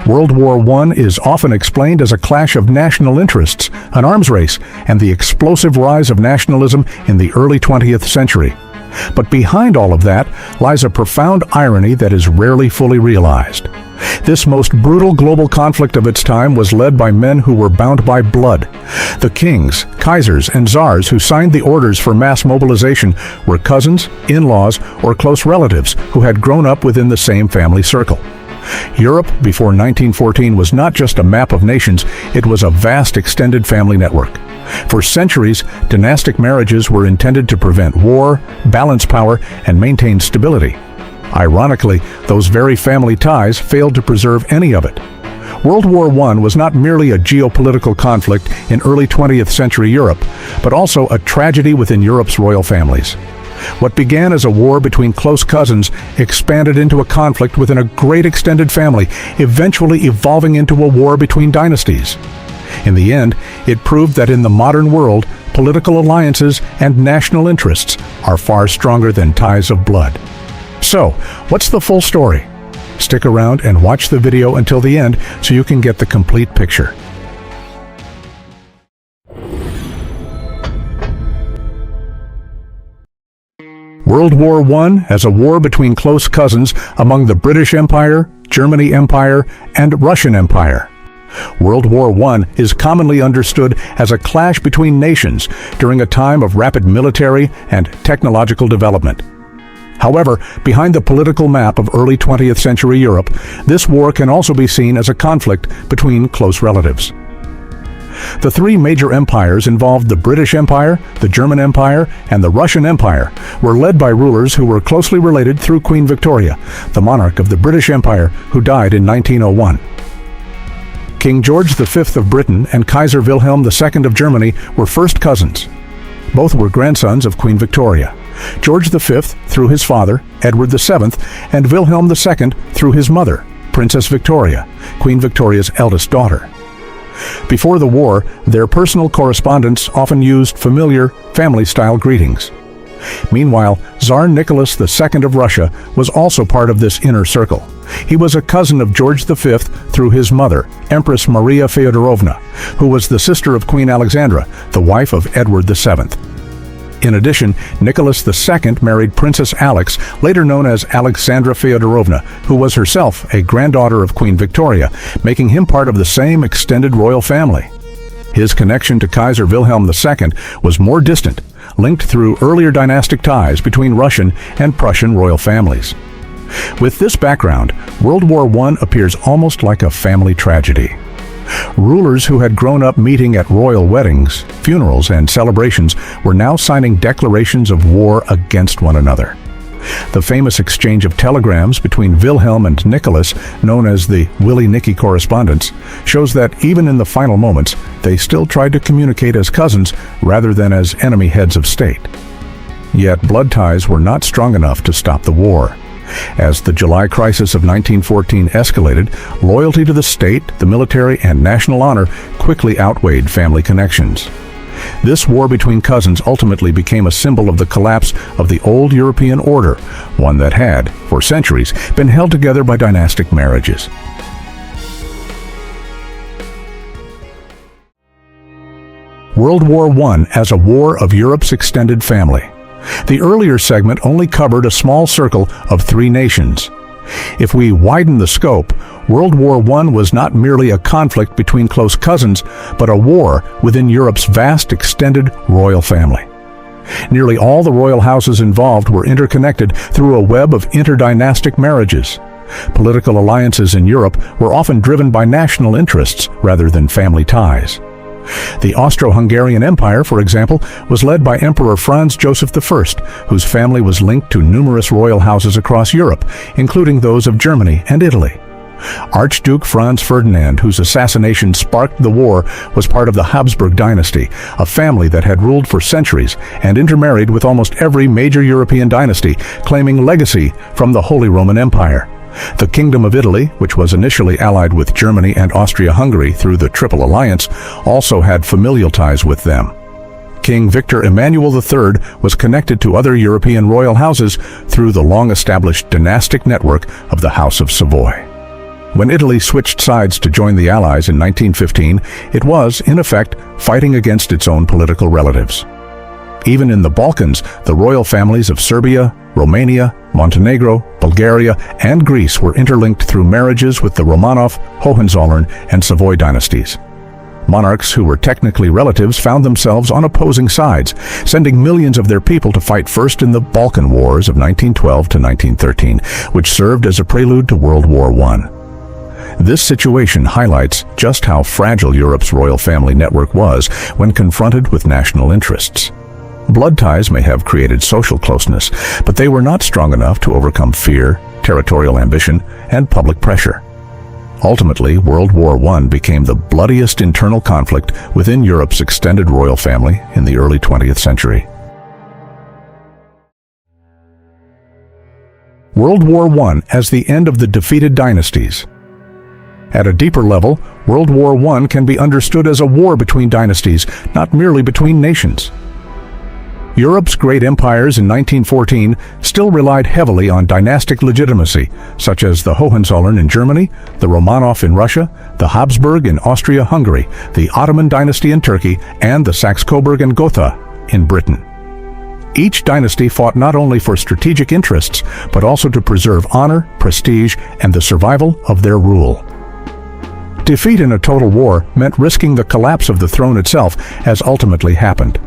World War I is often explained as a clash of national interests, an arms race, and the explosive rise of nationalism in the early 20th century. But behind all of that lies a profound irony that is rarely fully realized. This most brutal global conflict of its time was led by men who were bound by blood. The kings, Kaisers, and Tsars who signed the orders for mass mobilization were cousins, in-laws, or close relatives who had grown up within the same family circle. Europe before 1914 was not just a map of nations, it was a vast extended family network. For centuries, dynastic marriages were intended to prevent war, balance power, and maintain stability. Ironically, those very family ties failed to preserve any of it. World War I was not merely a geopolitical conflict in early 20th century Europe, but also a tragedy within Europe's royal families. What began as a war between close cousins expanded into a conflict within a great extended family, eventually evolving into a war between dynasties. In the end, it proved that in the modern world, political alliances and national interests are far stronger than ties of blood. So, what's the full story? Stick around and watch the video until the end so you can get the complete picture. World War I as a war between close cousins among the British Empire, German Empire, and Russian Empire. World War I is commonly understood as a clash between nations during a time of rapid military and technological development. However, behind the political map of early 20th century Europe, this war can also be seen as a conflict between close relatives. The three major empires involved the British Empire, the German Empire, and the Russian Empire, were led by rulers who were closely related through Queen Victoria, the monarch of the British Empire who died in 1901. King George V of Britain and Kaiser Wilhelm II of Germany were first cousins. Both were grandsons of Queen Victoria. George V through his father, Edward VII, and Wilhelm II through his mother, Princess Victoria, Queen Victoria's eldest daughter. Before the war, their personal correspondence often used familiar, family-style greetings. Meanwhile, Tsar Nicholas II of Russia was also part of this inner circle. He was a cousin of George V through his mother, Empress Maria Feodorovna, who was the sister of Queen Alexandra, the wife of Edward VII. In addition, Nicholas II married Princess Alex, later known as Alexandra Feodorovna, who was herself a granddaughter of Queen Victoria, making him part of the same extended royal family. His connection to Kaiser Wilhelm II was more distant, linked through earlier dynastic ties between Russian and Prussian royal families. With this background, World War I appears almost like a family tragedy. Rulers who had grown up meeting at royal weddings, funerals, and celebrations were now signing declarations of war against one another. The famous exchange of telegrams between Wilhelm and Nicholas, known as the Willy-Nicky correspondence, shows that even in the final moments, they still tried to communicate as cousins rather than as enemy heads of state. Yet blood ties were not strong enough to stop the war. As the July crisis of 1914 escalated, loyalty to the state, the military, and national honor quickly outweighed family connections. This war between cousins ultimately became a symbol of the collapse of the old European order, one that had, for centuries, been held together by dynastic marriages. World War I as a war of Europe's extended family. The earlier segment only covered a small circle of three nations. If we widen the scope, World War I was not merely a conflict between close cousins, but a war within Europe's vast extended royal family. Nearly all the royal houses involved were interconnected through a web of interdynastic marriages. Political alliances in Europe were often driven by national interests rather than family ties. The Austro-Hungarian Empire, for example, was led by Emperor Franz Joseph I, whose family was linked to numerous royal houses across Europe, including those of Germany and Italy. Archduke Franz Ferdinand, whose assassination sparked the war, was part of the Habsburg dynasty, a family that had ruled for centuries and intermarried with almost every major European dynasty, claiming legacy from the Holy Roman Empire. The Kingdom of Italy, which was initially allied with Germany and Austria-Hungary through the Triple Alliance, also had familial ties with them. King Victor Emmanuel III was connected to other European royal houses through the long-established dynastic network of the House of Savoy. When Italy switched sides to join the Allies in 1915, it was, in effect, fighting against its own political relatives. Even in the Balkans, the royal families of Serbia, Romania, Montenegro, Bulgaria, and Greece were interlinked through marriages with the Romanov, Hohenzollern, and Savoy dynasties. Monarchs who were technically relatives found themselves on opposing sides, sending millions of their people to fight first in the Balkan Wars of 1912 to 1913, which served as a prelude to World War I. This situation highlights just how fragile Europe's royal family network was when confronted with national interests. Blood ties may have created social closeness, but they were not strong enough to overcome fear, territorial ambition, and public pressure. Ultimately, World War I became the bloodiest internal conflict within Europe's extended royal family in the early 20th century. World War I as the end of the defeated dynasties. At a deeper level, World War I can be understood as a war between dynasties, not merely between nations. Europe's great empires in 1914 still relied heavily on dynastic legitimacy, such as the Hohenzollern in Germany, the Romanov in Russia, the Habsburg in Austria-Hungary, the Ottoman dynasty in Turkey, and the Saxe-Coburg and Gotha in Britain. Each dynasty fought not only for strategic interests, but also to preserve honor, prestige, and the survival of their rule. Defeat in a total war meant risking the collapse of the throne itself, as ultimately happened.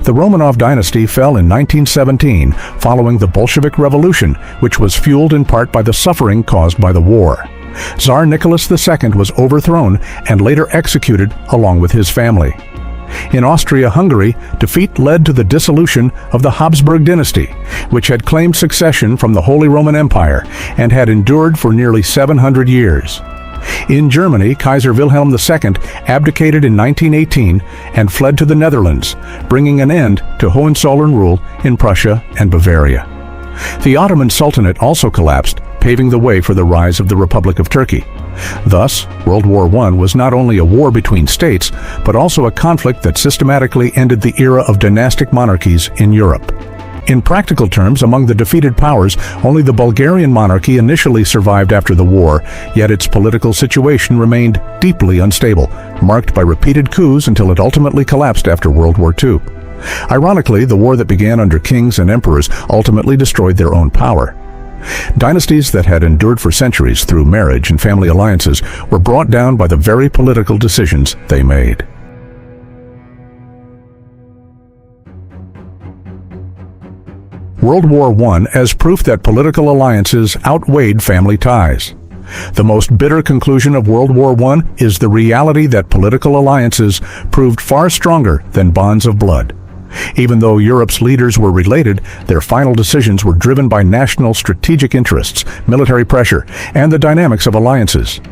The Romanov dynasty fell in 1917 following the Bolshevik Revolution, which was fueled in part by the suffering caused by the war. Tsar Nicholas II was overthrown and later executed along with his family. In Austria-Hungary, defeat led to the dissolution of the Habsburg dynasty, which had claimed succession from the Holy Roman Empire and had endured for nearly 700 years. In Germany, Kaiser Wilhelm II abdicated in 1918 and fled to the Netherlands, bringing an end to Hohenzollern rule in Prussia and Bavaria. The Ottoman Sultanate also collapsed, paving the way for the rise of the Republic of Turkey. Thus, World War I was not only a war between states, but also a conflict that systematically ended the era of dynastic monarchies in Europe. In practical terms, among the defeated powers, only the Bulgarian monarchy initially survived after the war, yet its political situation remained deeply unstable, marked by repeated coups until it ultimately collapsed after World War II. Ironically, the war that began under kings and emperors ultimately destroyed their own power. Dynasties that had endured for centuries through marriage and family alliances were brought down by the very political decisions they made. World War I as proof that political alliances outweighed family ties. The most bitter conclusion of World War I is the reality that political alliances proved far stronger than bonds of blood. Even though Europe's leaders were related, their final decisions were driven by national strategic interests, military pressure, and the dynamics of alliances.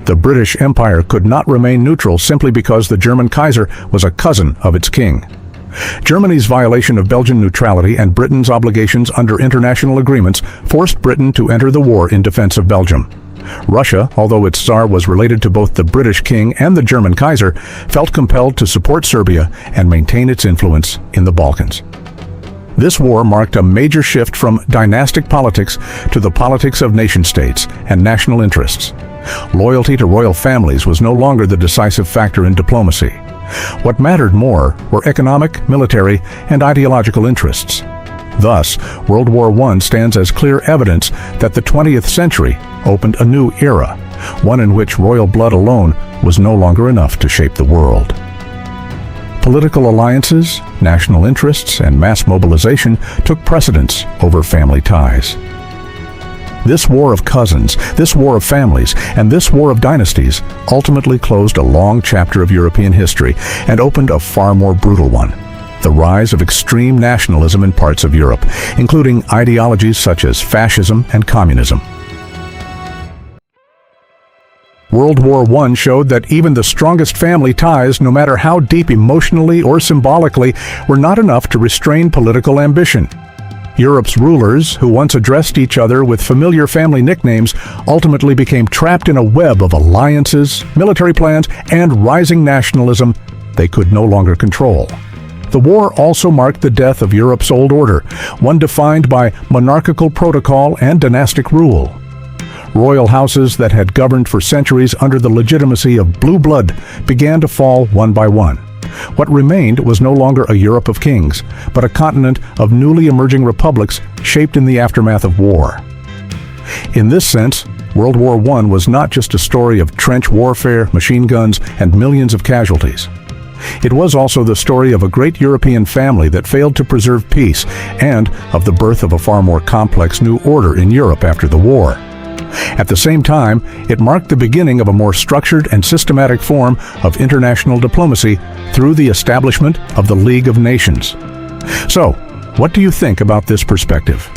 The British Empire could not remain neutral simply because the German Kaiser was a cousin of its king. Germany's violation of Belgian neutrality and Britain's obligations under international agreements forced Britain to enter the war in defense of Belgium. Russia, although its Tsar was related to both the British king and the German Kaiser, felt compelled to support Serbia and maintain its influence in the Balkans. This war marked a major shift from dynastic politics to the politics of nation-states and national interests. Loyalty to royal families was no longer the decisive factor in diplomacy. What mattered more were economic, military, and ideological interests. Thus, World War I stands as clear evidence that the 20th century opened a new era, one in which royal blood alone was no longer enough to shape the world. Political alliances, national interests, and mass mobilization took precedence over family ties. This war of cousins, this war of families, and this war of dynasties ultimately closed a long chapter of European history and opened a far more brutal one: the rise of extreme nationalism in parts of Europe, including ideologies such as fascism and communism. World War I showed that even the strongest family ties, no matter how deep emotionally or symbolically, were not enough to restrain political ambition. Europe's rulers, who once addressed each other with familiar family nicknames, ultimately became trapped in a web of alliances, military plans, and rising nationalism they could no longer control. The war also marked the death of Europe's old order, one defined by monarchical protocol and dynastic rule. Royal houses that had governed for centuries under the legitimacy of blue blood began to fall one by one. What remained was no longer a Europe of kings, but a continent of newly emerging republics shaped in the aftermath of war. In this sense, World War I was not just a story of trench warfare, machine guns, and millions of casualties. It was also the story of a great European family that failed to preserve peace, and of the birth of a far more complex new order in Europe after the war. At the same time, it marked the beginning of a more structured and systematic form of international diplomacy through the establishment of the League of Nations. So, what do you think about this perspective?